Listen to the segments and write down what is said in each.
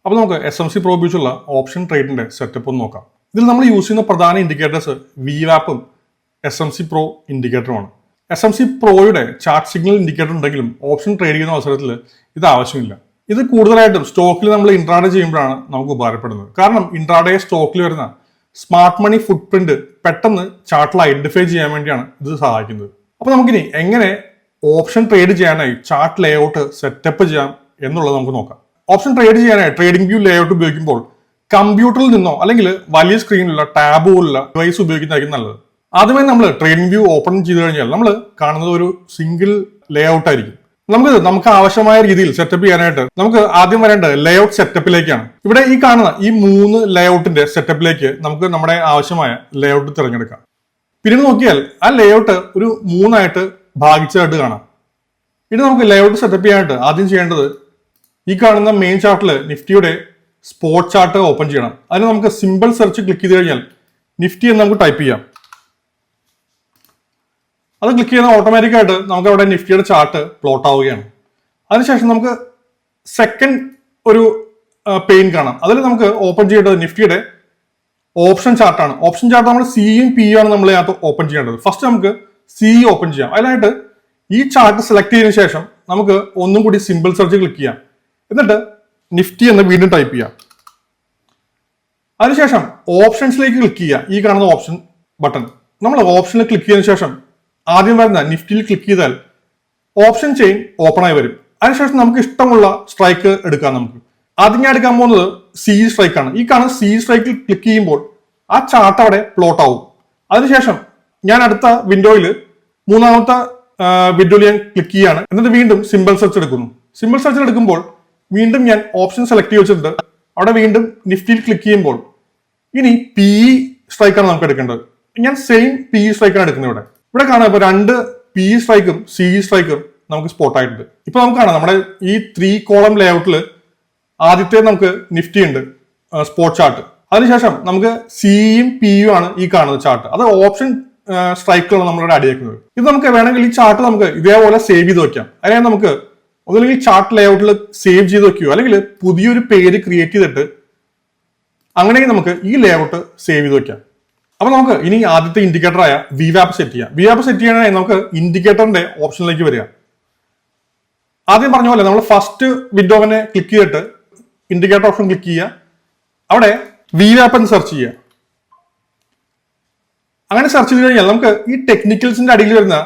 അപ്പോൾ നമുക്ക് SMC Pro ഉപയോഗിച്ചുള്ള ഓപ്ഷൻ ട്രേഡിന്റെ സെറ്റപ്പ് ഒന്ന് നോക്കാം. ഇതിൽ നമ്മൾ യൂസ് ചെയ്യുന്ന പ്രധാന ഇൻഡിക്കേറ്റേഴ്സ് VWAP-ഉം SMC Pro ഇൻഡിക്കേറ്ററുമാണ്. SMC Proയുടെ ചാർട്ട് സിഗ്നൽ ഇൻഡിക്കേറ്റർ ഉണ്ടെങ്കിലും ഓപ്ഷൻ ട്രേഡ് ചെയ്യുന്ന അവസരത്തിൽ ഇത് ആവശ്യമില്ല. ഇത് കൂടുതലായിട്ടും സ്റ്റോക്കിൽ നമ്മൾ ഇൻട്രാഡേ ചെയ്യുമ്പോഴാണ് നമുക്ക് ഉപകാരപ്പെടുന്നത്. കാരണം ഇൻട്രാഡേ സ്റ്റോക്കിൽ വരുന്ന സ്മാർട്ട് മണി ഫുട് പ്രിന്റ് പെട്ടെന്ന് ചാർട്ടിൽ ഐഡന്റിഫൈ ചെയ്യാൻ വേണ്ടിയാണ് ഇത് സഹായിക്കുന്നത്. അപ്പോൾ നമുക്കിനി എങ്ങനെ ഓപ്ഷൻ ട്രേഡ് ചെയ്യാനായി ചാർട്ട് ലേഔട്ട് സെറ്റപ്പ് ചെയ്യാം എന്നുള്ളത് നമുക്ക് നോക്കാം. ഓപ്ഷൻ ട്രേഡ് ചെയ്യാനായി ട്രേഡിംഗ് വ്യൂ ലേഔട്ട് ഉപയോഗിക്കുമ്പോൾ കമ്പ്യൂട്ടറിൽ നിന്നോ അല്ലെങ്കിൽ വലിയ സ്ക്രീനിലുള്ള ടാബ് പോലുള്ള ഡിവൈസ് ഉപയോഗിക്കുന്നതായിരിക്കും നല്ലത്. ആദ്യമേ നമ്മൾ ട്രേഡിംഗ് വ്യൂ ഓപ്പൺ ചെയ്ത് കഴിഞ്ഞാൽ നമ്മൾ കാണുന്നത് ഒരു സിംഗിൾ ലേഔട്ട് ആയിരിക്കും. നമുക്ക് ആവശ്യമായ രീതിയിൽ സെറ്റപ്പ് ചെയ്യാനായിട്ട് നമുക്ക് ആദ്യം വരേണ്ടത് ലേഔട്ട് സെറ്റപ്പിലേക്കാണ്. ഇവിടെ ഈ കാണുന്ന ഈ 3 ലേഔട്ടിന്റെ സെറ്റപ്പിലേക്ക് നമുക്ക് നമ്മുടെ ആവശ്യമായ ലേഔട്ട് തിരഞ്ഞെടുക്കാം. പിന്നീട് നോക്കിയാൽ ആ ലേഔട്ട് ഒരു 3 ഭാഗിച്ചതായിട്ട് കാണാം. ഇനി നമുക്ക് ലേഔട്ട് സെറ്റപ്പ് ചെയ്യാനായിട്ട് ആദ്യം ചെയ്യേണ്ടത് ഈ കാണുന്ന മെയിൻ ചാർട്ടിൽ നിഫ്റ്റിയുടെ സ്പോട്ട് ചാർട്ട് ഓപ്പൺ ചെയ്യണം. അതിന് നമുക്ക് സിമ്പിൾ സെർച്ച് ക്ലിക്ക് ചെയ്ത് കഴിഞ്ഞാൽ നിഫ്റ്റി എന്ന് നമുക്ക് ടൈപ്പ് ചെയ്യാം. അത് ക്ലിക്ക് ചെയ്യുന്ന ഓട്ടോമാറ്റിക്കായിട്ട് നമുക്ക് അവിടെ നിഫ്റ്റിയുടെ ചാർട്ട് പ്ലോട്ട് ആവുകയാണ്. അതിനുശേഷം നമുക്ക് സെക്കൻഡ് ഒരു പെയിൻ കാണാം. അതിൽ നമുക്ക് ഓപ്പൺ ചെയ്യേണ്ടത് നിഫ്റ്റിയുടെ ഓപ്ഷൻ ചാർട്ടാണ്. ഓപ്ഷൻ ചാർട്ട് നമ്മൾ സിയും പിയും ആണ് നമ്മൾ അതിനകത്ത് ഓപ്പൺ ചെയ്യേണ്ടത്. ഫസ്റ്റ് നമുക്ക് സി ഓപ്പൺ ചെയ്യാം. അതിനായിട്ട് ഈ ചാർട്ട് സെലക്ട് ചെയ്തതിനു ശേഷം നമുക്ക് ഒന്നും കൂടി സിമ്പിൾ സെർച്ച് ക്ലിക്ക് ചെയ്യാം. എന്നിട്ട് നിഫ്റ്റി എന്ന് വീണ്ടും ടൈപ്പ് ചെയ്യാം. അതിനുശേഷം ഓപ്ഷൻസിലേക്ക് ക്ലിക്ക് ചെയ്യുക. ഈ കാണുന്ന ഓപ്ഷൻ ബട്ടൺ നമ്മൾ ഓപ്ഷനിൽ ക്ലിക്ക് ചെയ്തതിനു ശേഷം ആദ്യം വരുന്ന നിഫ്റ്റിയിൽ ക്ലിക്ക് ചെയ്താൽ ഓപ്ഷൻ ചെയിൻ ഓപ്പൺ ആയി വരും. അതിനുശേഷം നമുക്ക് ഇഷ്ടമുള്ള സ്ട്രൈക്ക് എടുക്കാം. നമുക്ക് ആദ്യം ഞാൻ എടുക്കാൻ പോകുന്നത് സി സ്ട്രൈക്ക് ആണ്. ഈ കാണുന്ന സി സ്ട്രൈക്കിൽ ക്ലിക്ക് ചെയ്യുമ്പോൾ ആ ചാർട്ട് അവിടെ പ്ലോട്ട് ആവും. അതിനുശേഷം ഞാൻ അടുത്ത വിൻഡോയിൽ 3ാമത്തെ വിൻഡോയിൽ ഞാൻ ക്ലിക്ക് ചെയ്യാണ്. എന്നിട്ട് വീണ്ടും സിമ്പിൾ സെർച്ച് എടുക്കുന്നു. സിമ്പിൾ സെർച്ച് എടുക്കുമ്പോൾ വീണ്ടും ഞാൻ ഓപ്ഷൻ സെലക്ട് ചെയ്ത് വെച്ചിട്ടുണ്ട്. അവിടെ വീണ്ടും നിഫ്റ്റിയിൽ ക്ലിക്ക് ചെയ്യുമ്പോൾ ഇനി പി സ്ട്രൈക്കാണ് നമുക്ക് എടുക്കേണ്ടത്. ഞാൻ സെയിം പി സ്ട്രൈക്കാണ് എടുക്കുന്നത്. ഇവിടെ കാണാം ഇപ്പൊ 2 പി സ്ട്രൈക്കും സി സ്ട്രൈക്കും നമുക്ക് സ്പോട്ട് ആയിട്ടുണ്ട്. ഇപ്പൊ നമുക്ക് കാണാം നമ്മുടെ ഈ 3 കോളം ലേഔട്ടിൽ ആദ്യത്തെ നമുക്ക് നിഫ്റ്റി ഉണ്ട് സ്പോട്ട് ചാർട്ട്. അതിനുശേഷം നമുക്ക് സിയും പിയും ആണ് ഈ കാണുന്ന ചാർട്ട്. അത് ഓപ്ഷൻ സ്ട്രൈക്കുകളാണ് നമ്മളിവിടെ അടിയേക്കുന്നത്. ഇത് നമുക്ക് വേണമെങ്കിൽ ഈ ചാർട്ട് നമുക്ക് ഇതേപോലെ സേവ് ചെയ്ത് വെക്കാം. അതിനായി നമുക്ക് ഒന്നുമില്ലെങ്കിൽ ചാർട്ട് ലേഔട്ടിൽ സേവ് ചെയ്ത് വെക്കുകയോ അല്ലെങ്കിൽ പുതിയൊരു പേര് ക്രിയേറ്റ് ചെയ്തിട്ട് അങ്ങനെയെങ്കിൽ നമുക്ക് ഈ ലേഔട്ട് സേവ് ചെയ്ത് വെക്കാം. അപ്പൊ നമുക്ക് ഇനി ആദ്യത്തെ ഇൻഡിക്കേറ്ററായ VWAP സെറ്റ് ചെയ്യാം. VWAP സെറ്റ് ചെയ്യാനായി നമുക്ക് ഇൻഡിക്കേറ്ററിന്റെ ഓപ്ഷനിലേക്ക് വരിക. ആദ്യം പറഞ്ഞ പോലെ നമ്മൾ ഫസ്റ്റ് വിൻഡോവിനെ ക്ലിക്ക് ചെയ്തിട്ട് ഇൻഡിക്കേറ്റർ ഓപ്ഷൻ ക്ലിക്ക് ചെയ്യുക. അവിടെ VWAP എന്ന് സെർച്ച് ചെയ്യുക. അങ്ങനെ സെർച്ച് ചെയ്ത് കഴിഞ്ഞാൽ നമുക്ക് ഈ ടെക്നിക്കൽസിന്റെ അടിയിൽ വരുന്ന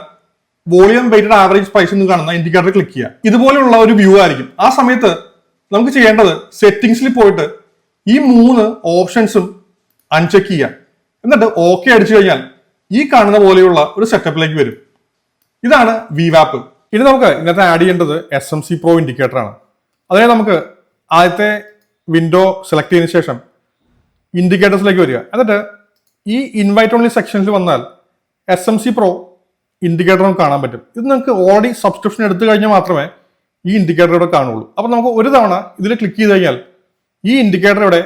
വോളിയം വെയ്റ്റഡ് ആവറേജ് പ്രൈസ് എന്ന് കാണുന്ന ഇൻഡിക്കേറ്റർ ക്ലിക്ക് ചെയ്യുക. ഇതുപോലെയുള്ള ഒരു വ്യൂ ആയിരിക്കും. ആ സമയത്ത് നമുക്ക് ചെയ്യേണ്ടത് സെറ്റിംഗ്സിൽ പോയിട്ട് ഈ 3 ഓപ്ഷൻസും അൺചെക്ക് ചെയ്യുക. എന്നിട്ട് ഓക്കെ അടിച്ചു കഴിഞ്ഞാൽ ഈ കാണുന്ന പോലെയുള്ള ഒരു സെറ്റപ്പിലേക്ക് വരും. ഇതാണ് VWAP. ഇനി നമുക്ക് ഇന്നത്തെ ആഡ് ചെയ്യേണ്ടത് SMC Pro ഇൻഡിക്കേറ്റർ ആണ്. അതിനെ നമുക്ക് ആദ്യത്തെ വിൻഡോ സെലക്ട് ചെയ്തതിനു ശേഷം ഇൻഡിക്കേറ്റേഴ്സിലേക്ക് വരിക. എന്നിട്ട് ഈ ഇൻവൈറ്റ് ഓൺലി സെക്ഷനിൽ വന്നാൽ SMC Pro ഇൻഡിക്കേറ്റർ നമുക്ക് കാണാൻ പറ്റും. ഇത് നിങ്ങൾക്ക് ഓൾറെഡി സബ്സ്ക്രിപ്ഷൻ എടുത്തു കഴിഞ്ഞാൽ മാത്രമേ ഈ ഇൻഡിക്കേറ്റർ ഇവിടെ കാണുള്ളൂ. അപ്പൊ നമുക്ക് ഒരു തവണ ഇതിൽ ക്ലിക്ക് ചെയ്ത് കഴിഞ്ഞാൽ ഈ ഇൻഡിക്കേറ്റർ ഇവിടെ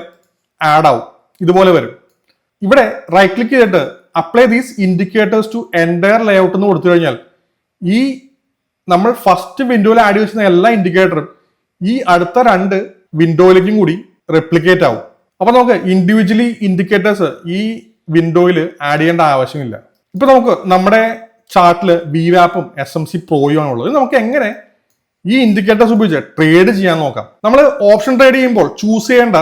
ആഡ് ആവും. ഇതുപോലെ വരും. ഇവിടെ റൈറ്റ് ക്ലിക്ക് ചെയ്തിട്ട് apply these indicators to entire layout എന്ന് കൊടുത്തു കഴിഞ്ഞാൽ ഈ നമ്മൾ ഫസ്റ്റ് വിൻഡോയിൽ ആഡ് ചെയ്യുന്ന എല്ലാ ഇൻഡിക്കേറ്ററും ഈ അടുത്ത 2 വിൻഡോയിലേക്കും കൂടി റെപ്ലിക്കേറ്റ് ആവും. അപ്പൊ നമുക്ക് ഇൻഡിവിജ്വലി ഇൻഡിക്കേറ്റേഴ്സ് ഈ വിൻഡോയിൽ ആഡ് ചെയ്യേണ്ട ആവശ്യമില്ല. ഇപ്പൊ നമുക്ക് നമ്മുടെ ചാർട്ടിൽ VWAP-ഉം SMC Pro-യും ആണുള്ളത്. നമുക്ക് എങ്ങനെ ഈ ഇൻഡിക്കേറ്റേഴ്സ് ഉപയോഗിച്ച് ട്രേഡ് ചെയ്യാൻ നോക്കാം. നമ്മൾ ഓപ്ഷൻ ട്രേഡ് ചെയ്യുമ്പോൾ ചൂസ് ചെയ്യേണ്ട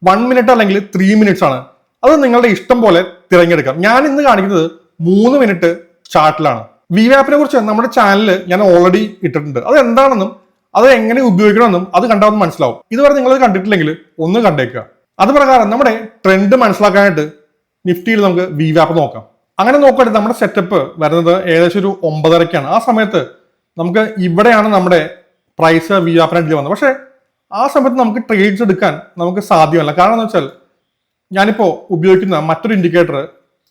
1 മിനിറ്റ് അല്ലെങ്കിൽ 3 മിനിറ്റ്സ് ആണ്. അത് നിങ്ങളുടെ ഇഷ്ടം പോലെ തിരഞ്ഞെടുക്കാം. ഞാൻ ഇന്ന് കാണിക്കുന്നത് 3 മിനിറ്റ് ചാർട്ടിലാണ്. VWAP-നെ കുറിച്ച് നമ്മുടെ ചാനലിൽ ഞാൻ ഓൾറെഡി ഇട്ടിട്ടുണ്ട്. അത് എന്താണെന്നും അത് എങ്ങനെ ഉപയോഗിക്കണമെന്നും അത് കണ്ടാൽ മനസ്സിലാവും. ഇതുവരെ നിങ്ങൾ കണ്ടിട്ടില്ലെങ്കിൽ ഒന്ന് കണ്ടേക്കുക. അത് പ്രകാരം നമ്മുടെ ട്രെൻഡ് മനസ്സിലാക്കാനായിട്ട് നിഫ്റ്റിയിൽ നമുക്ക് VWAP നോക്കാം. അങ്ങനെ നോക്കുകയാണെങ്കിൽ നമ്മുടെ സെറ്റപ്പ് വരുന്നത് ഏകദേശം ഒരു 9:30-ക്കാണ്. ആ സമയത്ത് നമുക്ക് ഇവിടെയാണ് നമ്മുടെ പ്രൈസ് VWAP-നായിട്ട് വന്നത്. പക്ഷേ ആ സമയത്ത് നമുക്ക് ട്രേഡ്സ് എടുക്കാൻ നമുക്ക് സാധ്യമല്ല. കാരണം എന്ന് വെച്ചാൽ ഞാനിപ്പോൾ ഉപയോഗിക്കുന്ന മറ്റൊരു ഇൻഡിക്കേറ്റർ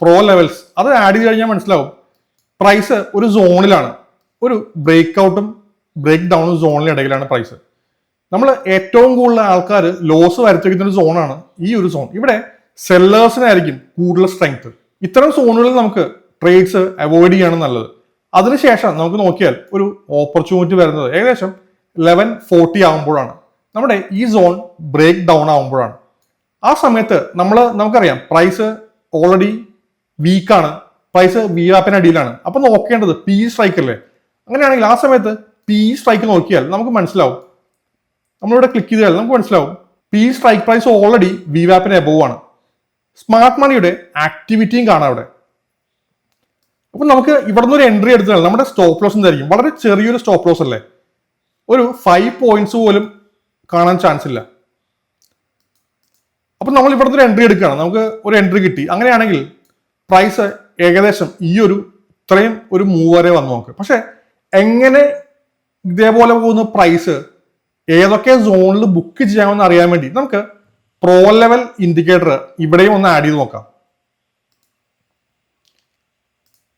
പ്രോ ലെവൽസ് അത് ആഡ് ചെയ്ത് കഴിഞ്ഞാൽ മനസ്സിലാവും പ്രൈസ് ഒരു സോണിലാണ്. ഒരു ബ്രേക്ക് ഔട്ടും ബ്രേക്ക് ഡൗണും സോണിലിടയിലാണ് പ്രൈസ്. നമ്മൾ ഏറ്റവും കൂടുതൽ ആൾക്കാർ ലോസ് വരുത്തിക്കുന്ന ഒരു സോണാണ് ഈ ഒരു സോൺ. ഇവിടെ സെല്ലേഴ്സിനായിരിക്കും കൂടുതൽ സ്ട്രെങ്ത്. ഇത്തരം സോണുകളിൽ നമുക്ക് ട്രേഡ്സ് അവോയ്ഡ് ചെയ്യാണ് നല്ലത്. അതിനുശേഷം നമുക്ക് നോക്കിയാൽ ഒരു ഓപ്പർച്യൂണിറ്റി വരുന്നത് ഏകദേശം 11:40 ആകുമ്പോഴാണ്. നമ്മുടെ ഈ സോൺ ബ്രേക്ക് ഡൗൺ ആവുമ്പോഴാണ്. ആ സമയത്ത് നമുക്കറിയാം പ്രൈസ് ഓൾറെഡി വീക്കാണ്, പ്രൈസ് വി ആപ്പിന് അടിയിലാണ്. അപ്പൊ നോക്കേണ്ടത് പി സ്ട്രൈക്ക് അല്ലേ. അങ്ങനെയാണെങ്കിൽ ആ സമയത്ത് പി സ്ട്രൈക്ക് നോക്കിയാൽ നമുക്ക് മനസ്സിലാവും, നമ്മളിവിടെ ക്ലിക്ക് ചെയ്താൽ നമുക്ക് മനസ്സിലാവും P strike price already we ആപ്പിന് എബോവ് ആണ്. സ്മാർട്ട് മണിയുടെ ആക്ടിവിറ്റിയും കാണാം അവിടെ. അപ്പൊ നമുക്ക് ഇവിടെ നിന്ന് ഒരു എൻട്രി എടുത്താൽ നമ്മുടെ സ്റ്റോപ്പ് ലോസ് എന്തായിരിക്കും? വളരെ ചെറിയൊരു സ്റ്റോപ്പ് ലോസ് അല്ലേ, ഒരു 5 പോയിന്റ്സ് പോലും കാണാൻ ചാൻസ് ഇല്ല. അപ്പൊ നമ്മൾ ഇവിടുത്തെ ഒരു എൻട്രി എടുക്കുകയാണ്, നമുക്ക് ഒരു എൻട്രി കിട്ടി. അങ്ങനെയാണെങ്കിൽ പ്രൈസ് ഏകദേശം ഇത്രയും ഒരു മൂവ് വരെ വന്നു നോക്ക്. പക്ഷെ എങ്ങനെ ഇതേപോലെ പോകുന്ന പ്രൈസ് ഏതൊക്കെ സോണിൽ ബുക്ക് ചെയ്യാമെന്ന് അറിയാൻ വേണ്ടി നമുക്ക് പ്രോ ലെവൽ ഇൻഡിക്കേറ്റർ ഇവിടെയും ഒന്ന് ആഡ് ചെയ്ത് നോക്കാം.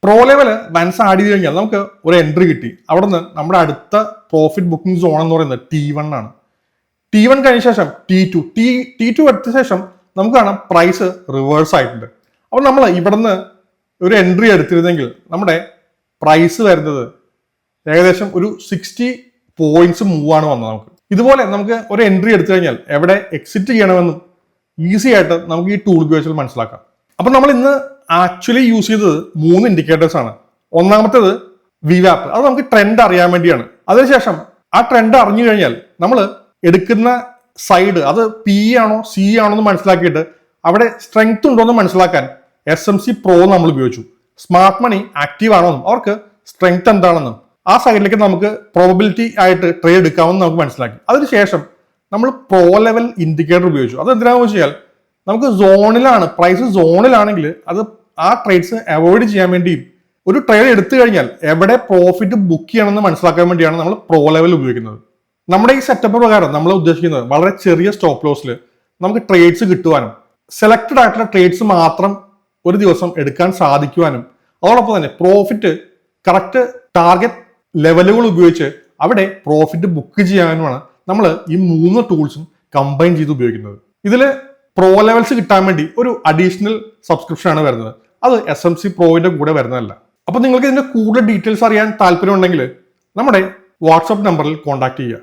പ്രോ ലെവൽ വൺസ് ആഡ് ചെയ്ത് കഴിഞ്ഞാൽ നമുക്ക് ഒരു എൻട്രി കിട്ടി. അവിടെ നിന്ന് നമ്മുടെ അടുത്ത പ്രോഫിറ്റ് ബുക്കിംഗ് സോൺ എന്ന് പറയുന്നത് T1 ആണ്. T1 കഴിഞ്ഞ ശേഷം T2 എടുത്ത ശേഷം നമുക്ക് കാണാം പ്രൈസ് റിവേഴ്സ് ആയിട്ടുണ്ട്. അപ്പൊ നമ്മൾ ഇവിടുന്ന് ഒരു എൻട്രി എടുത്തിരുന്നെങ്കിൽ നമ്മുടെ പ്രൈസ് വരുന്നത് ഏകദേശം ഒരു 60 പോയിന്റ്സ് മൂവ് ആണ് വന്നത്. നമുക്ക് ഇതുപോലെ നമുക്ക് ഒരു എൻട്രി എടുത്തു കഴിഞ്ഞാൽ എവിടെ എക്സിറ്റ് ചെയ്യണമെന്നും ഈസി ആയിട്ട് നമുക്ക് ഈ ടൂൾ ഉപയോഗിച്ചാൽ മനസ്സിലാക്കാം. അപ്പൊ നമ്മൾ ഇന്ന് ആക്ച്വലി യൂസ് ചെയ്തത് 3 ഇൻഡിക്കേറ്റേഴ്സ് ആണ്. ഒന്നാമത്തേത് VWAP, അത് നമുക്ക് ട്രെൻഡ് അറിയാൻ വേണ്ടിയാണ്. അതിനുശേഷം ആ ട്രെൻഡ് അറിഞ്ഞു കഴിഞ്ഞാൽ നമ്മൾ എടുക്കുന്ന സൈഡ് അത് പി ആണോ സി ആണോ എന്ന് മനസ്സിലാക്കിയിട്ട് അവിടെ സ്ട്രെങ്ത് ഉണ്ടോ എന്ന് മനസ്സിലാക്കാൻ SMC Pro നമ്മൾ ഉപയോഗിച്ചു. സ്മാർട്ട് മണി ആക്റ്റീവ് ആണോ എന്നും അവർക്ക് സ്ട്രെങ്ത് എന്താണെന്നും ആ സൈഡിലേക്ക് നമുക്ക് പ്രോബബിലിറ്റി ആയിട്ട് ട്രേഡ് എടുക്കാമെന്ന് നമുക്ക് മനസ്സിലാക്കി. അതിനുശേഷം നമ്മൾ പ്രോ ലെവൽ ഇൻഡിക്കേറ്റർ ഉപയോഗിച്ചു. അത് എന്തിനാണെന്ന് വെച്ചാൽ നമുക്ക് സോണിലാണ്, പ്രൈസ് സോണിലാണെങ്കിൽ അത് ആ ട്രേഡ്സ് അവോയ്ഡ് ചെയ്യാൻ വേണ്ടിയും ഒരു ട്രേഡ് എടുത്തു കഴിഞ്ഞാൽ എവിടെ പ്രോഫിറ്റ് ബുക്ക് ചെയ്യണമെന്ന് മനസ്സിലാക്കാൻ വേണ്ടിയാണ് നമ്മൾ പ്രോ ലെവൽ ഉപയോഗിക്കുന്നത്. നമ്മുടെ ഈ സെറ്റപ്പ് പ്രകാരം നമ്മൾ ഉദ്ദേശിക്കുന്നത് വളരെ ചെറിയ സ്റ്റോപ്പ് ലോസിൽ നമുക്ക് ട്രേഡ്സ് കിട്ടുവാനും സെലക്റ്റഡ് ആയിട്ടുള്ള ട്രേഡ്സ് മാത്രം ഒരു ദിവസം എടുക്കാൻ സാധിക്കുവാനും അതോടൊപ്പം തന്നെ പ്രോഫിറ്റ് കറക്റ്റ് ടാർഗറ്റ് ലെവലുകൾ ഉപയോഗിച്ച് അവിടെ പ്രോഫിറ്റ് ബുക്ക് ചെയ്യാനുമാണ് നമ്മൾ ഈ 3 ടൂൾസും കമ്പൈൻ ചെയ്ത് ഉപയോഗിക്കുന്നത്. ഇതിൽ പ്രോ ലെവൽസ് കിട്ടാൻ വേണ്ടി ഒരു അഡീഷണൽ സബ്സ്ക്രിപ്ഷൻ ആണ് വരുന്നത്. അത് SMC Proന്റെ കൂടെ വരുന്നതല്ല. അപ്പൊ നിങ്ങൾക്ക് ഇതിന്റെ കൂടുതൽ ഡീറ്റെയിൽസ് അറിയാൻ താല്പര്യമുണ്ടെങ്കിൽ നമ്മുടെ വാട്സ്ആപ്പ് നമ്പറിൽ കോൺടാക്ട് ചെയ്യുക.